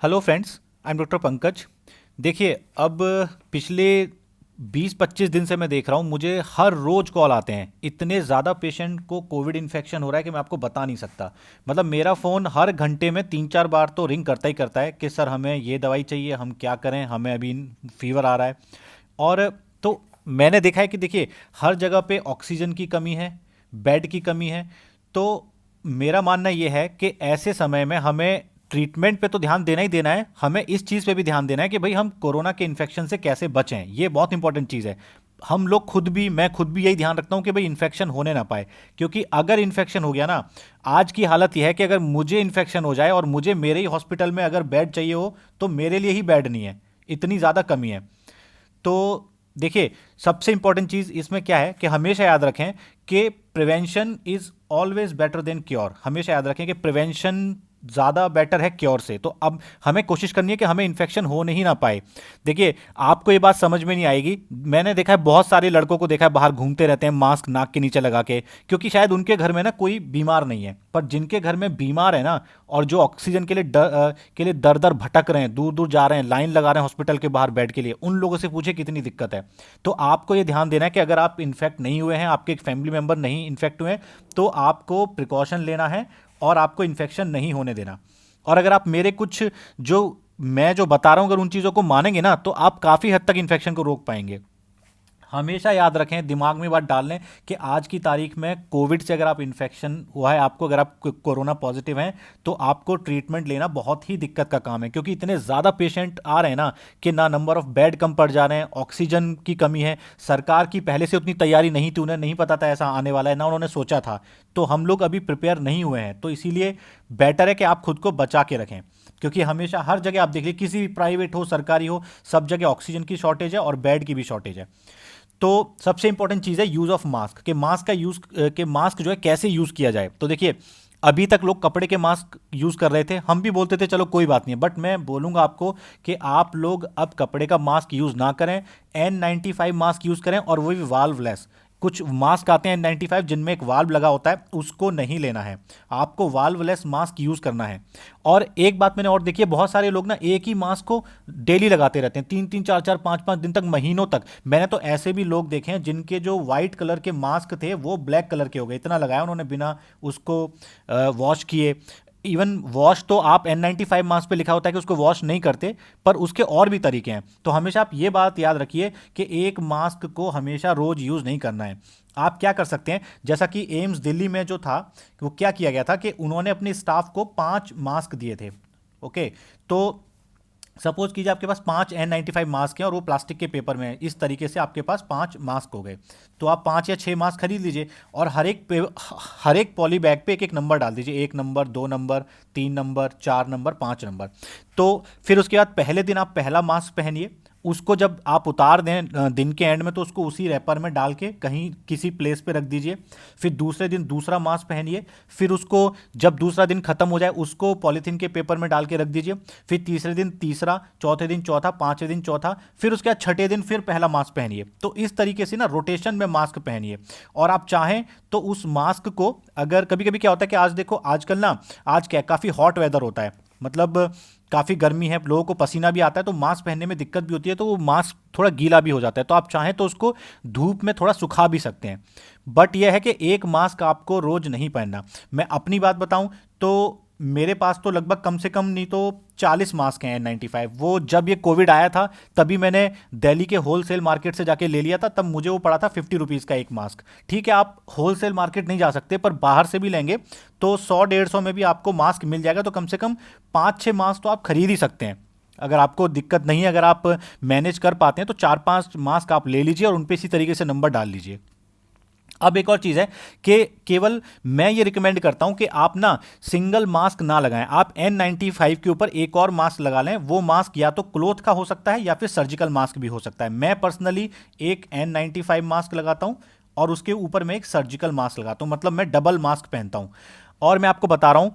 Hello friends, I am doctor Pankaj. देखिए, अब पिछले 20-25 दिन से मैं देख रहा हूँ, मुझे हर रोज़ कॉल आते हैं। इतने ज़्यादा पेशेंट को कोविड इन्फेक्शन हो रहा है कि मैं आपको बता नहीं सकता। मतलब मेरा फ़ोन हर घंटे में 3-4 बार तो रिंग करता है कि सर हमें ये दवाई चाहिए, हम क्या करें, हमें अभी फीवर आ रहा है। और तो मैंने देखा है कि देखिए, हर जगह पे ऑक्सीजन की कमी है, बेड की कमी है। तो मेरा मानना ये है कि ऐसे समय में हमें ट्रीटमेंट पे तो ध्यान देना ही देना है, हमें इस चीज़ पे भी ध्यान देना है कि भाई हम कोरोना के इन्फेक्शन से कैसे बचें। ये बहुत इंपॉर्टेंट चीज़ है। हम लोग खुद भी, मैं खुद भी यही ध्यान रखता हूँ कि भाई इन्फेक्शन होने ना पाए। क्योंकि अगर इन्फेक्शन हो गया ना, आज की हालत यह है कि अगर मुझे इन्फेक्शन हो जाए और मुझे मेरे ही हॉस्पिटल में अगर बेड चाहिए हो, तो मेरे लिए ही बेड नहीं है, इतनी ज़्यादा कमी है। तो देखिए, सबसे इंपॉर्टेंट चीज़ इसमें क्या है कि हमेशा याद रखें कि prevention is always better than cure. हमेशा याद रखें कि प्रिवेंशन ज़्यादा बेटर है क्योर से। तो अब हमें कोशिश करनी है कि हमें इन्फेक्शन होने ही ना पाए। देखिए, आपको ये बात समझ में नहीं आएगी। मैंने देखा है, बहुत सारे लड़कों को देखा है बाहर घूमते रहते हैं मास्क नाक के नीचे लगा के, क्योंकि शायद उनके घर में ना कोई बीमार नहीं है। पर जिनके घर में बीमार है ना, और जो ऑक्सीजन के लिए दर दर भटक रहे हैं, दूर दूर जा रहे हैं, लाइन लगा रहे हैं हॉस्पिटल के बाहर बेड के लिए, उन लोगों से पूछे कितनी दिक्कत है। तो आपको ये ध्यान देना है कि अगर आप इन्फेक्ट नहीं हुए हैं, आपके एक फैमिली मेंबर नहीं इन्फेक्ट हुए हैं, तो आपको प्रिकॉशन लेना है और आपको इन्फेक्शन नहीं होने देना। और अगर आप मेरे कुछ जो मैं जो बता रहा हूं, अगर उन चीज़ों को मानेंगे ना, तो आप काफ़ी हद तक इन्फेक्शन को रोक पाएंगे। हमेशा याद रखें, दिमाग में बात डाल लें कि आज की तारीख में कोविड से अगर आप इन्फेक्शन हुआ है आपको, अगर आप कोरोना पॉजिटिव हैं, तो आपको ट्रीटमेंट लेना बहुत ही दिक्कत का काम है। क्योंकि इतने ज़्यादा पेशेंट आ रहे हैं ना कि ना नंबर ऑफ बेड कम पड़ जा रहे हैं, ऑक्सीजन की कमी है। सरकार की पहले से उतनी तैयारी नहीं थी, उन्हें नहीं पता था ऐसा आने वाला है, ना उन्होंने सोचा था। तो हम लोग अभी प्रिपेयर नहीं हुए हैं। तो इसीलिए बेटर है कि आप खुद को बचा के रखें। क्योंकि हमेशा हर जगह आप देख लीजिए, किसी भी प्राइवेट हो सरकारी हो, सब जगह ऑक्सीजन की शॉर्टेज है और बेड की भी शॉर्टेज है। तो सबसे इंपॉर्टेंट चीज़ है यूज़ ऑफ मास्क, कि मास्क का यूज़ के मास्क जो है कैसे यूज़ किया जाए। तो देखिए, अभी तक लोग कपड़े के मास्क यूज़ कर रहे थे, हम भी बोलते थे चलो कोई बात नहीं है, बट मैं बोलूँगा आपको कि आप लोग अब कपड़े का मास्क यूज़ ना करें, N95 मास्क यूज़ करें, और वो भी वाल्वलेस। कुछ मास्क आते हैं N95 जिनमें एक वाल्व लगा होता है, उसको नहीं लेना है, आपको वाल्वलेस मास्क यूज़ करना है। और एक बात मैंने और देखी है, बहुत सारे लोग ना एक ही मास्क को डेली लगाते रहते हैं, 3-3 4-4 5-5 दिन तक, महीनों तक। मैंने तो ऐसे भी लोग देखे हैं जिनके जो वाइट कलर के मास्क थे वो ब्लैक कलर के हो गए, इतना लगाया उन्होंने बिना उसको वॉश किए। इवन वॉश तो आप N95 मास्क पे लिखा होता है कि उसको वॉश नहीं करते, पर उसके और भी तरीके हैं। तो हमेशा आप ये बात याद रखिए कि एक मास्क को हमेशा रोज यूज़ नहीं करना है। आप क्या कर सकते हैं, जैसा कि एम्स दिल्ली में जो था, वो क्या किया गया था कि उन्होंने अपने स्टाफ को 5 मास्क दिए थे। ओके, तो सपोज कीजिए आपके पास 5 N95 मास्क हैं और वो प्लास्टिक के पेपर में है, इस तरीके से आपके पास 5 मास्क हो गए। तो आप 5 या 6 मास्क खरीद लीजिए और हर एक पॉली बैग पे एक एक नंबर डाल दीजिए, 1 number, 2 number, 3 number, 4 number, 5 number. तो फिर उसके बाद पहले दिन आप पहला मास्क पहनिए, उसको जब आप उतार दें दिन के एंड में, तो उसको उसी रैपर में डाल के कहीं किसी प्लेस पे रख दीजिए। फिर दूसरे दिन दूसरा मास्क पहनिए, फिर उसको जब दूसरा दिन खत्म हो जाए उसको पॉलीथीन के पेपर में डाल के रख दीजिए। फिर तीसरे दिन तीसरा, चौथे दिन चौथा, पांचवें दिन चौथा, फिर उसके बाद छठे दिन फिर पहला मास्क पहनिए। तो इस तरीके से ना रोटेशन में मास्क पहनिए। और आप चाहें तो उस मास्क को, अगर कभी कभी क्या होता है कि आज देखो, आजकल ना, आज क्या काफ़ी हॉट वेदर होता है, मतलब काफ़ी गर्मी है, लोगों को पसीना भी आता है, तो मास्क पहनने में दिक्कत भी होती है, तो वो मास्क थोड़ा गीला भी हो जाता है। तो आप चाहें तो उसको धूप में थोड़ा सुखा भी सकते हैं। बट यह है कि एक मास्क आपको रोज नहीं पहनना। मैं अपनी बात बताऊं तो मेरे पास तो लगभग कम से कम नहीं तो 40 मास्क हैं N95। वो जब ये कोविड आया था तभी मैंने दिल्ली के होलसेल मार्केट से जाके ले लिया था, तब मुझे वो पड़ा था 50 रुपीज़ का एक मास्क। ठीक है, आप होलसेल मार्केट नहीं जा सकते, पर बाहर से भी लेंगे तो 100-150 में भी आपको मास्क मिल जाएगा। तो कम से कम 5-6 मास्क तो आप खरीद ही सकते हैं। अगर आपको दिक्कत नहीं है, अगर आप मैनेज कर पाते हैं, तो 4-5 मास्क आप ले लीजिए और उन पे इसी तरीके से नंबर डाल लीजिए। अब एक और चीज़ है कि केवल मैं ये रिकमेंड करता हूं कि आप ना सिंगल मास्क ना लगाएं। आप N95 के ऊपर एक और मास्क लगा लें। वो मास्क या तो क्लोथ का हो सकता है या फिर सर्जिकल मास्क भी हो सकता है। मैं पर्सनली एक N95 मास्क लगाता हूं और उसके ऊपर मैं एक सर्जिकल मास्क लगाता हूं, मतलब मैं डबल मास्क पहनता हूं। और मैं आपको बता रहा हूं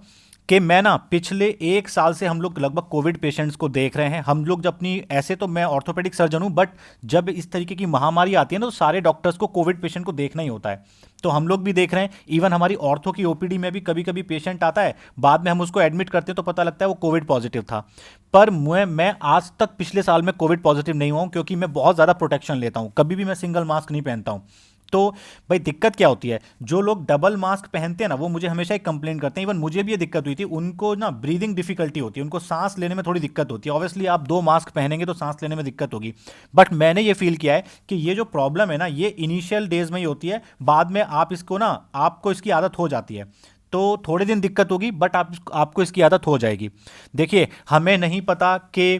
कि मैं ना पिछले 1 साल से हम लोग लगभग कोविड पेशेंट्स को देख रहे हैं। हम लोग जब अपनी, ऐसे तो मैं ऑर्थोपेडिक सर्जन हूं, बट जब इस तरीके की महामारी आती है ना, तो सारे डॉक्टर्स को कोविड पेशेंट को देखना ही होता है। तो हम लोग भी देख रहे हैं, इवन हमारी ऑर्थो की ओपीडी में भी कभी कभी पेशेंट आता है, बाद में हम उसको एडमिट करते हैं तो पता लगता है वो कोविड पॉजिटिव था। पर मैं आज तक पिछले साल में कोविड पॉजिटिव नहीं हुआ हूं, क्योंकि मैं बहुत ज़्यादा प्रोटेक्शन लेता हूं, कभी भी मैं सिंगल मास्क नहीं पहनता हूं। तो भाई दिक्कत क्या होती है, जो लोग डबल मास्क पहनते हैं ना, वो मुझे हमेशा एक कंप्लेंट करते हैं, इवन मुझे भी ये दिक्कत हुई थी, उनको ना ब्रीदिंग डिफिकल्टी होती है, उनको सांस लेने में थोड़ी दिक्कत होती है। ऑब्वियसली आप दो मास्क पहनेंगे तो सांस लेने में दिक्कत होगी, बट मैंने ये फील किया है कि ये जो प्रॉब्लम है ना, ये इनिशियल डेज में ही होती है, बाद में आप इसको ना, आपको इसकी आदत हो जाती है। तो थोड़े दिन दिक्कत होगी, बट आपको इसकी आदत हो जाएगी। देखिए, हमें नहीं पता कि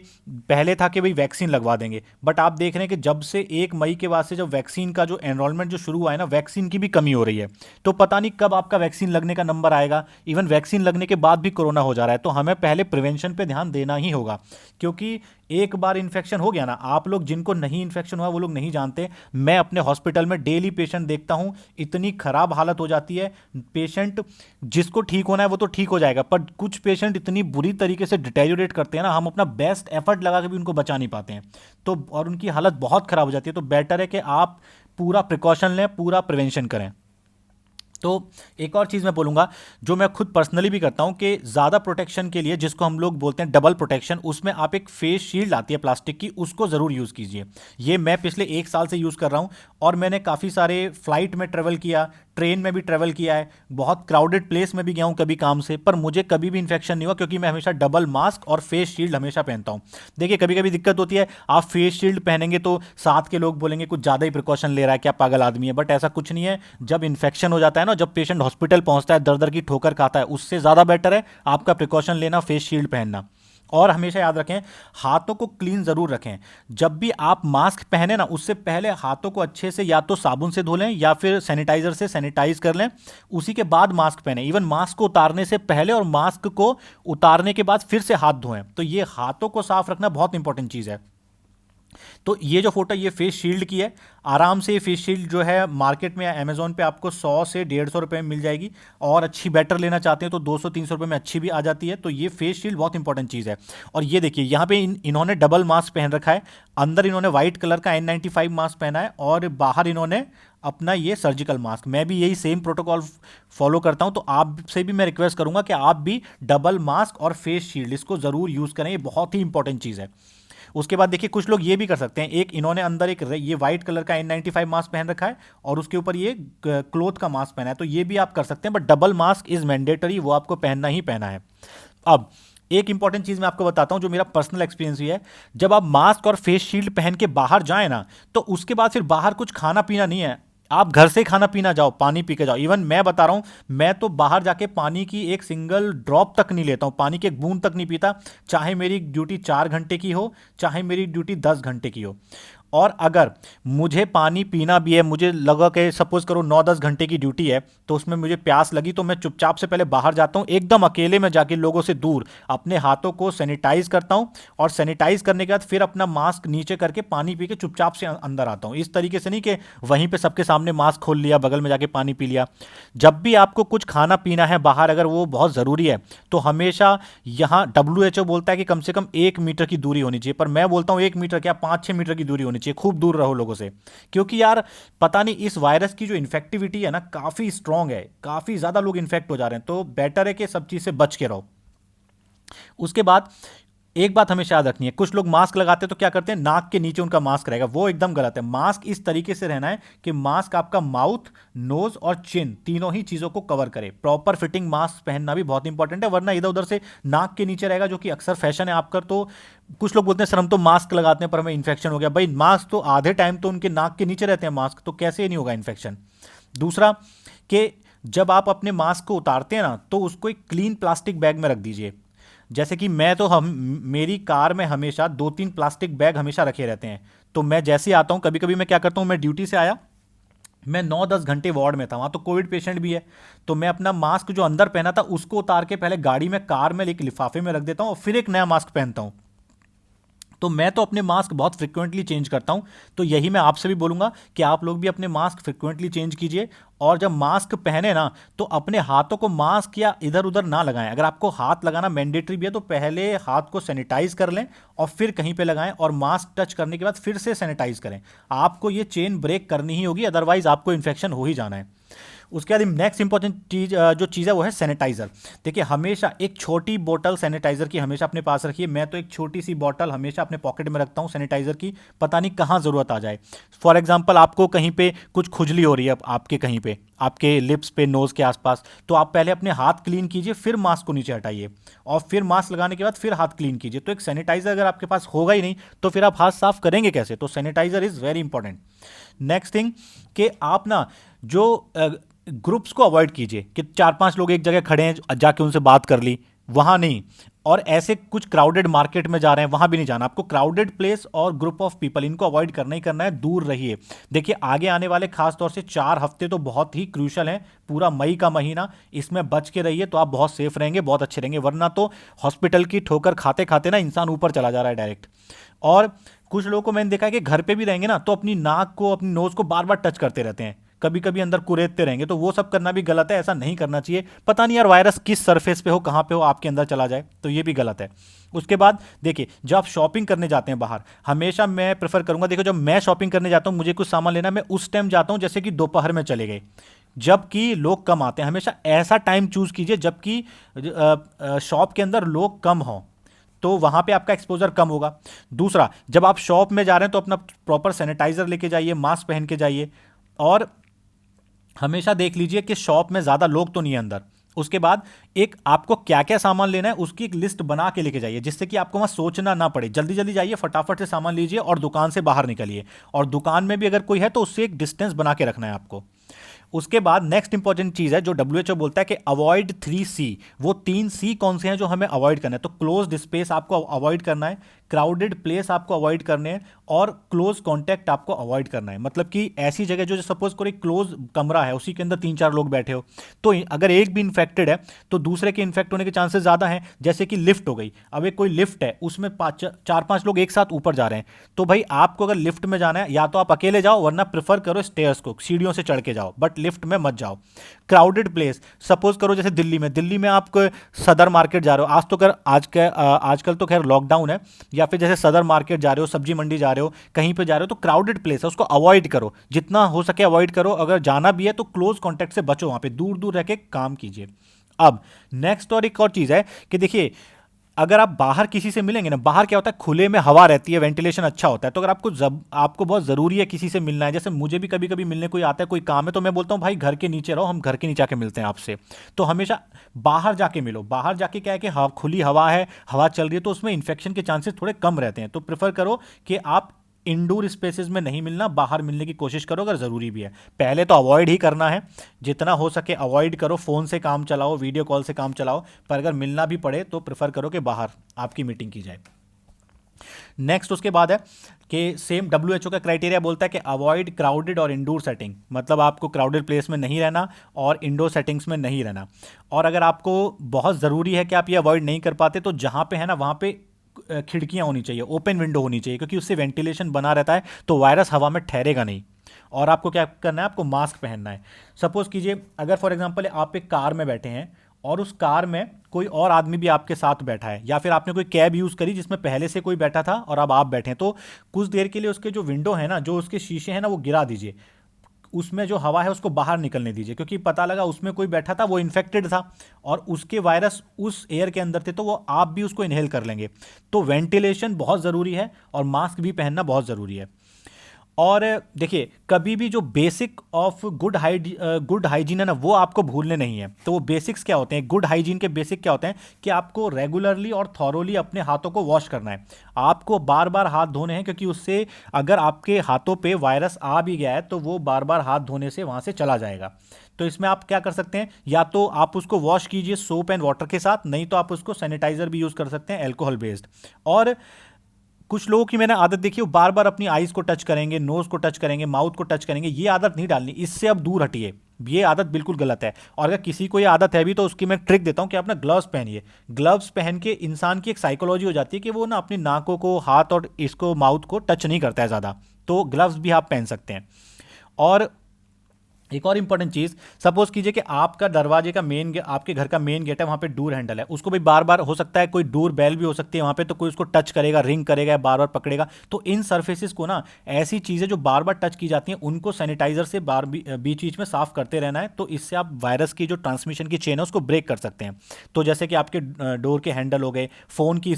पहले था कि भाई वैक्सीन लगवा देंगे, बट आप देख रहे हैं कि जब से 1 मई के बाद से जब वैक्सीन का जो एनरोलमेंट जो शुरू हुआ है ना, वैक्सीन की भी कमी हो रही है। तो पता नहीं कब आपका वैक्सीन लगने का नंबर आएगा। इवन वैक्सीन लगने के बाद भी कोरोना हो जा रहा है। तो हमें पहले प्रिवेंशन पे ध्यान देना ही होगा, क्योंकि एक बार इन्फेक्शन हो गया ना, आप लोग जिनको नहीं इन्फेक्शन हुआ वो लोग नहीं जानते। मैं अपने हॉस्पिटल में डेली पेशेंट देखता हूं, इतनी खराब हालत हो जाती है। पेशेंट जिसको ठीक होना है वो तो ठीक हो जाएगा, पर कुछ पेशेंट इतनी बुरी तरीके से डिटेरियोरेट करते हैं ना, हम अपना बेस्ट एफर्ट लगा के भी उनको बचा नहीं पाते हैं। तो और उनकी हालत बहुत खराब हो जाती है। तो बेटर है कि आप पूरा प्रिकॉशन लें, पूरा प्रिवेंशन करें। तो एक और चीज़ मैं बोलूँगा, जो मैं खुद पर्सनली भी करता हूँ, कि ज़्यादा प्रोटेक्शन के लिए, जिसको हम लोग बोलते हैं डबल प्रोटेक्शन, उसमें आप एक फेस शील्ड आती है प्लास्टिक की, उसको ज़रूर यूज़ कीजिए। ये मैं पिछले 1 साल से यूज़ कर रहा हूँ, और मैंने काफ़ी सारे फ्लाइट में ट्रेवल किया, ट्रेन में भी ट्रेवल किया है, बहुत क्राउडेड प्लेस में भी गया हूँ कभी काम से, पर मुझे कभी भी इन्फेक्शन नहीं हुआ, क्योंकि मैं हमेशा डबल मास्क और फेस शील्ड हमेशा पहनता हूँ। देखिए, कभी कभी दिक्कत होती है, आप फेस शील्ड पहनेंगे तो साथ के लोग बोलेंगे कुछ ज़्यादा ही प्रिकॉशन ले रहा है, क्या पागल आदमी है, बट ऐसा कुछ नहीं है। जब इन्फेक्शन हो जाता है ना, जब पेशेंट हॉस्पिटल पहुंचता है, दर दर की ठोकर खाता है, उससे ज़्यादा बेटर है आपका प्रिकॉशन लेना, फेस शील्ड पहनना। और हमेशा याद रखें, हाथों को क्लीन ज़रूर रखें। जब भी आप मास्क पहने ना, उससे पहले हाथों को अच्छे से या तो साबुन से धो लें या फिर सैनिटाइजर से सैनिटाइज कर लें, उसी के बाद मास्क पहने। इवन मास्क को उतारने से पहले और मास्क को उतारने के बाद फिर से हाथ धोएं। तो ये हाथों को साफ रखना बहुत इंपॉर्टेंट चीज़ है। तो ये जो फोटो, ये फेस शील्ड की है। आराम से ये फेस शील्ड जो है मार्केट में या अमेजोन पे आपको 100 से 150 रुपये में मिल जाएगी, और अच्छी बेटर लेना चाहते हैं तो 200-300 रुपये में अच्छी भी आ जाती है। तो ये फेस शील्ड बहुत इंपॉर्टेंट चीज़ है। और ये देखिए, यहाँ पे इन्होंने डबल मास्क पहन रखा है, अंदर इन्होंने व्हाइट कलर का N95 मास्क पहना है, और बाहर इन्होंने अपना ये सर्जिकल मास्क। मैं भी यही सेम प्रोटोकॉल फॉलो करता हूं, तो आपसे भी मैं रिक्वेस्ट करूंगा कि आप भी डबल मास्क और फेस शील्ड इसको ज़रूर यूज़ करें, ये बहुत ही इंपॉर्टेंट चीज़ है। उसके बाद देखिए, कुछ लोग ये भी कर सकते हैं, एक इन्होंने अंदर एक ये व्हाइट कलर का N95 मास्क पहन रखा है, और उसके ऊपर ये क्लोथ का मास्क पहना है, तो ये भी आप कर सकते हैं, but double mask is mandatory, वो आपको पहनना ही पहना है। अब एक इंपॉर्टेंट चीज मैं आपको बताता हूं, जो मेरा पर्सनल एक्सपीरियंस भी है। जब आप मास्क और फेस शील्ड पहन के बाहर जाएं ना, तो उसके बाद फिर बाहर कुछ खाना पीना नहीं है, आप घर से खाना पीना जाओ, पानी पी के जाओ। इवन मैं बता रहा हूं, मैं तो बाहर जाके पानी की एक सिंगल ड्रॉप तक नहीं लेता हूं, पानी की एक बूंद तक नहीं पीता, चाहे मेरी ड्यूटी 4 घंटे की हो, चाहे मेरी ड्यूटी 10 घंटे की हो। और अगर मुझे पानी पीना भी है, मुझे लगा कि सपोज करो 9-10 घंटे की ड्यूटी है, तो उसमें मुझे प्यास लगी, तो मैं चुपचाप से पहले बाहर जाता हूं, एकदम अकेले में जाके लोगों से दूर अपने हाथों को सैनिटाइज करता हूं, और सैनिटाइज करने के बाद फिर अपना मास्क नीचे करके पानी पी के चुपचाप से अंदर आता हूं। इस तरीके से नहीं कि वहीं पे सबके सामने मास्क खोल लिया, बगल में जाके पानी पी लिया। जब भी आपको कुछ खाना पीना है बाहर, अगर वो बहुत ज़रूरी है, तो हमेशा यहाँ WHO बोलता है कि कम से कम 1 मीटर की दूरी होनी चाहिए, पर मैं बोलता हूँ 1 मीटर क्या, 5-6 मीटर की दूरी होनी चाहिए। खूब दूर रहो लोगों से, क्योंकि यार पता नहीं, इस वायरस की जो इन्फेक्टिविटी है ना, काफ़ी स्ट्रांग है, काफ़ी ज़्यादा लोग इन्फेक्ट हो जा रहे हैं। तो बेटर है कि सब चीज़ से बच के रहो। उसके बाद एक बात हमेशा याद रखनी है, कुछ लोग मास्क लगाते हैं तो क्या करते हैं, नाक के नीचे उनका मास्क रहेगा, वो एकदम गलत है। मास्क इस तरीके से रहना है कि मास्क आपका माउथ, नोज और चिन, तीनों ही चीज़ों को कवर करे। प्रॉपर फिटिंग मास्क पहनना भी बहुत इंपॉर्टेंट है, वरना इधर उधर से नाक के नीचे रहेगा, जो कि अक्सर फैशन है आपका। तो कुछ लोग बोलते हैं सर हम तो मास्क लगाते हैं पर हमें इन्फेक्शन हो गया। भाई मास्क तो आधे टाइम तो उनके नाक के नीचे रहते हैं मास्क, तो कैसे नहीं होगा इन्फेक्शन। दूसरा, कि जब आप अपने मास्क को उतारते हैं ना, तो उसको एक क्लीन प्लास्टिक बैग में रख दीजिए। जैसे कि मैं तो मेरी कार में हमेशा 2-3 प्लास्टिक बैग हमेशा रखे रहते हैं। तो मैं जैसे ही आता हूँ, कभी कभी मैं क्या करता हूँ, मैं ड्यूटी से आया, मैं 9-10 घंटे वार्ड में था, वहाँ तो कोविड पेशेंट भी है, तो मैं अपना मास्क जो अंदर पहना था उसको उतार के पहले गाड़ी में, कार में एक लिफाफे में रख देता हूँ, और फिर एक नया मास्क पहनता हूँ। तो मैं तो अपने मास्क बहुत फ्रिक्वेंटली चेंज करता हूं। तो यही मैं आपसे भी बोलूंगा कि आप लोग भी अपने मास्क फ्रिक्वेंटली चेंज कीजिए। और जब मास्क पहने ना, तो अपने हाथों को मास्क या इधर उधर ना लगाएं। अगर आपको हाथ लगाना मैंडेटरी भी है, तो पहले हाथ को सैनिटाइज कर लें और फिर कहीं पे लगाएं, और मास्क टच करने के बाद फिर से सैनिटाइज करें। आपको ये चेन ब्रेक करनी ही होगी, अदरवाइज आपको इन्फेक्शन हो ही जाना है। उसके बाद नेक्स्ट इंपॉर्टेंट चीज जो चीज़ है वो है सैनिटाइजर। देखिए हमेशा एक छोटी बोतल सैनिटाइजर की हमेशा अपने पास रखिए। मैं तो एक छोटी सी बोतल हमेशा अपने पॉकेट में रखता हूँ सैनिटाइजर की, पता नहीं कहाँ ज़रूरत आ जाए। फॉर एग्जाम्पल आपको कहीं पे कुछ खुजली हो रही है, आपके कहीं पे आपके लिप्स पे, नोज़ के आसपास, तो आप पहले अपने हाथ क्लीन कीजिए, फिर मास्क को नीचे हटाइए, और फिर मास्क लगाने के बाद फिर हाथ क्लीन कीजिए। तो एक सैनिटाइजर अगर आपके पास होगा ही नहीं तो फिर आप हाथ साफ करेंगे कैसे? तो sanitiser is very important. Next thing कि आप ना जो ग्रुप्स को अवॉइड कीजिए कि 4-5 लोग एक जगह खड़े हैं, जाके उनसे बात कर ली, वहां नहीं। और ऐसे कुछ क्राउडेड मार्केट में जा रहे हैं, वहां भी नहीं जाना आपको। क्राउडेड प्लेस और ग्रुप ऑफ पीपल इनको अवॉइड करना ही करना है, दूर रहिए। देखिए आगे आने वाले खास तौर से 4 हफ्ते तो बहुत ही क्रूशल हैं, पूरा मई का महीना, इसमें बच के रहिए तो आप बहुत सेफ रहेंगे, बहुत अच्छे रहेंगे। वरना तो हॉस्पिटल की ठोकर खाते खाते ना इंसान ऊपर चला जा रहा है डायरेक्ट। और कुछ लोगों को मैंने देखा है कि घर पे भी रहेंगे ना तो अपनी नाक को, अपनी नोज को बार बार टच करते रहते हैं, कभी कभी अंदर कुरेदते रहेंगे, तो वो सब करना भी गलत है, ऐसा नहीं करना चाहिए। पता नहीं यार वायरस किस सरफेस पे हो, कहाँ पे हो, आपके अंदर चला जाए, तो ये भी गलत है। उसके बाद देखिए जब आप शॉपिंग करने जाते हैं बाहर, हमेशा मैं प्रेफर करूंगा, देखो जब मैं शॉपिंग करने जाता हूं, मुझे कुछ सामान लेना, मैं उस टाइम जाता हूं जैसे कि दोपहर में चले गए, जबकि लोग कम आते हैं। हमेशा ऐसा टाइम चूज कीजिए जबकि शॉप के अंदर लोग कम हों, तो वहां पे आपका एक्सपोजर कम होगा। दूसरा, जब आप शॉप में जा रहे हैं तो अपना प्रॉपर सैनिटाइजर लेके जाइए, मास्क पहन के जाइए, और हमेशा देख लीजिए कि शॉप में ज़्यादा लोग तो नहीं है अंदर। उसके बाद एक आपको क्या क्या सामान लेना है उसकी एक लिस्ट बना के लेके जाइए, जिससे कि आपको वहाँ सोचना ना पड़े। जल्दी जल्दी जाइए, फटाफट से सामान लीजिए और दुकान से बाहर निकलिए। और दुकान में भी अगर कोई है तो उससे एक डिस्टेंस बना के रखना है आपको। उसके बाद नेक्स्ट इंपॉर्टेंट चीज है जो डब्ल्यूएचओ बोलता है कि अवॉइड 3C। वो 3C कौन से हैं जो हमें अवॉइड करना है? तो क्लोज्ड स्पेस आपको अवॉइड करना है, क्राउडेड प्लेस आपको अवॉइड करने हैं, और क्लोज कॉन्टैक्ट आपको अवॉइड करना है। मतलब कि ऐसी जगह जो सपोज कोई क्लोज कमरा है, उसी के अंदर 3-4 लोग बैठे हो, तो अगर एक भी इन्फेक्टेड है तो दूसरे के इन्फेक्ट होने के चांसेस ज्यादा हैं। जैसे कि लिफ्ट हो गई, अब एक कोई लिफ्ट है, उसमें 4-5 लोग एक साथ ऊपर जा रहे हैं, तो भाई आपको अगर लिफ्ट में जाना है या तो आप अकेले जाओ, वरना प्रेफर करो स्टेयर्स को, सीढ़ियों से चढ़ के जाओ, बट लिफ्ट में मत जाओ। क्राउडेड प्लेस, सपोज करो जैसे दिल्ली में आप सदर मार्केट जा रहे हो, आजकल तो खैर लॉकडाउन है, या फिर जैसे सदर मार्केट जा रहे हो, सब्जी मंडी जा रहे हो, कहीं पे जा रहे हो, तो क्राउडेड प्लेस है, उसको अवॉइड करो, जितना हो सके अवॉइड करो। अगर जाना भी है तो क्लोज कॉन्टेक्ट से बचो, वहां पे दूर दूर रह के काम कीजिए। अब नेक्स्ट और एक और चीज है कि देखिए अगर आप बाहर किसी से मिलेंगे ना, बाहर क्या होता है, खुले में हवा रहती है, वेंटिलेशन अच्छा होता है। तो अगर आपको बहुत ज़रूरी है किसी से मिलना है, जैसे मुझे भी कभी कभी मिलने कोई आता है, कोई काम है, तो मैं बोलता हूँ भाई घर के नीचे रहो, हम घर के नीचे आके मिलते हैं आपसे। तो हमेशा बाहर जाके मिलो। बाहर जाके क्या है कि खुली हवा है, हवा चल रही है, तो उसमें इन्फेक्शन के चांसेस थोड़े कम रहते हैं। तो प्रेफर करो कि आप इंडोर स्पेसेस में नहीं मिलना, बाहर मिलने की कोशिश करो अगर ज़रूरी भी है। पहले तो अवॉइड ही करना है, जितना हो सके अवॉइड करो। फ़ोन से काम चलाओ, वीडियो कॉल से काम चलाओ, पर अगर मिलना भी पड़े तो प्रेफर करो कि बाहर आपकी मीटिंग की जाए। नेक्स्ट उसके बाद है कि सेम डब्ल्यूएचओ का क्राइटेरिया बोलता है कि अवॉइड क्राउडेड और इंडोर सेटिंग, मतलब आपको क्राउडेड प्लेस में नहीं रहना और इंडोर सेटिंग्स में नहीं रहना। और अगर आपको बहुत ज़रूरी है कि आप ये अवॉइड नहीं कर पाते, तो जहाँ पे है ना वहाँ पे खिड़कियाँ होनी चाहिए, ओपन विंडो होनी चाहिए, क्योंकि उससे वेंटिलेशन बना रहता है, तो वायरस हवा में ठहरेगा नहीं। और आपको क्या करना है, आपको मास्क पहनना है। सपोज कीजिए अगर फॉर एग्जांपल आप एक कार में बैठे हैं और उस कार में कोई और आदमी भी आपके साथ बैठा है, या फिर आपने कोई कैब यूज़ करी जिसमें पहले से कोई बैठा था और अब आप बैठे हैं, तो कुछ देर के लिए उसके जो विंडो है ना, जो उसके शीशे हैं ना, वो गिरा दीजिए। उसमें जो हवा है उसको बाहर निकलने दीजिए, क्योंकि पता लगा उसमें कोई बैठा था, वो इन्फेक्टेड था और उसके वायरस उस एयर के अंदर थे, तो वो आप भी उसको इनहेल कर लेंगे। तो वेंटिलेशन बहुत ज़रूरी है और मास्क भी पहनना बहुत ज़रूरी है। और देखिए कभी भी जो बेसिक ऑफ गुड हाइजीन है ना, वो आपको भूलने नहीं है। तो वो बेसिक्स क्या होते हैं, गुड हाइजीन के बेसिक क्या होते हैं कि आपको रेगुलरली और थॉरोली अपने हाथों को वॉश करना है। आपको बार बार हाथ धोने हैं, क्योंकि उससे अगर आपके हाथों पे वायरस आ भी गया है तो वो बार बार हाथ धोने से वहाँ से चला जाएगा। तो इसमें आप क्या कर सकते हैं, या तो आप उसको वॉश कीजिए सोप एंड वाटर के साथ, नहीं तो आप उसको सैनिटाइजर भी यूज़ कर सकते हैं, अल्कोहल बेस्ड। और कुछ लोगों की मैंने आदत देखी, वो बार बार अपनी आईज को टच करेंगे, नोज को टच करेंगे, माउथ को टच करेंगे। ये आदत नहीं डालनी, इससे अब दूर हटिए, ये आदत बिल्कुल गलत है। और अगर किसी को ये आदत है भी तो उसकी मैं ट्रिक देता हूँ कि आप ना ग्लव्स पहनिए। ग्लव्स पहन के इंसान की एक साइकोलॉजी हो जाती है कि वो ना अपनी नाकों को, हाथ और इसको माउथ को टच नहीं करता है ज़्यादा, तो ग्लव्स भी आप पहन सकते हैं। और एक और इंपॉर्टेंट चीज, सपोज कीजिए कि आपका दरवाजे का आपके घर का मेन गेट है, वहां पे डोर हैंडल है, उसको भी बार बार हो सकता है कोई डोर बेल भी हो सकती है वहां पे, तो कोई उसको टच करेगा, रिंग करेगा या बार बार पकड़ेगा। तो इन सर्फेसिस को ना, ऐसी चीजें जो बार बार टच की जाती हैं उनको सैनिटाइजर से बीच बीच में साफ करते रहना है। तो इससे आप वायरस की जो ट्रांसमिशन की चेन है उसको ब्रेक कर सकते हैं। तो जैसे कि आपके डोर के हैंडल हो गए, फोन की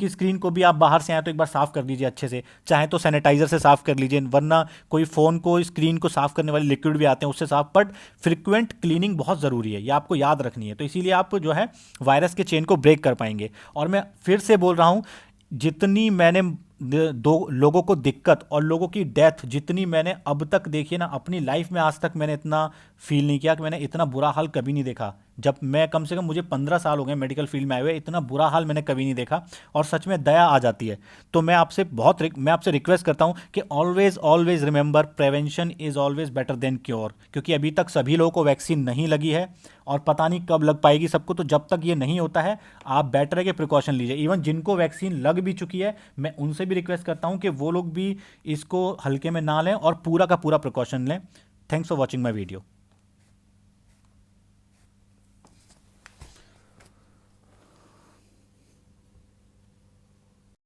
स्क्रीन को भी आप बाहर से आए तो एक बार साफ कर लीजिए अच्छे से, चाहे तो सैनिटाइजर से साफ कर लीजिए, वरना कोई फोन को स्क्रीन को साफ करने वाले लिक्विड भी आते हैं उससे साफ। बट फ्रिक्वेंट क्लीनिंग बहुत ज़रूरी है, ये आपको याद रखनी है। तो इसीलिए आप जो है वायरस के चेन को ब्रेक कर पाएंगे। और मैं फिर से बोल रहा हूँ, जितनी मैंने दो लोगों को दिक्कत और लोगों की डेथ जितनी मैंने अब तक देखी है ना अपनी लाइफ में, आज तक मैंने इतना फील नहीं किया कि मैंने इतना बुरा हाल कभी नहीं देखा। जब मैं कम से कम मुझे 15 साल हो गए मेडिकल फील्ड में आए हुए, इतना बुरा हाल मैंने कभी नहीं देखा। और सच में दया आ जाती है। तो मैं आपसे रिक्वेस्ट करता हूं कि always always remember, prevention is always better than cure. क्योंकि अभी तक सभी लोगों को वैक्सीन नहीं लगी है और पता नहीं कब लग पाएगी सबको। तो जब तक ये नहीं होता है, आप बेटर है कि प्रिकॉशन लीजिए। इवन जिनको वैक्सीन लग भी चुकी है, मैं उनसे भी रिक्वेस्ट करता हूं कि वो लोग भी इसको हल्के में ना लें और पूरा का पूरा प्रिकॉशन लें। Thanks for watching my video.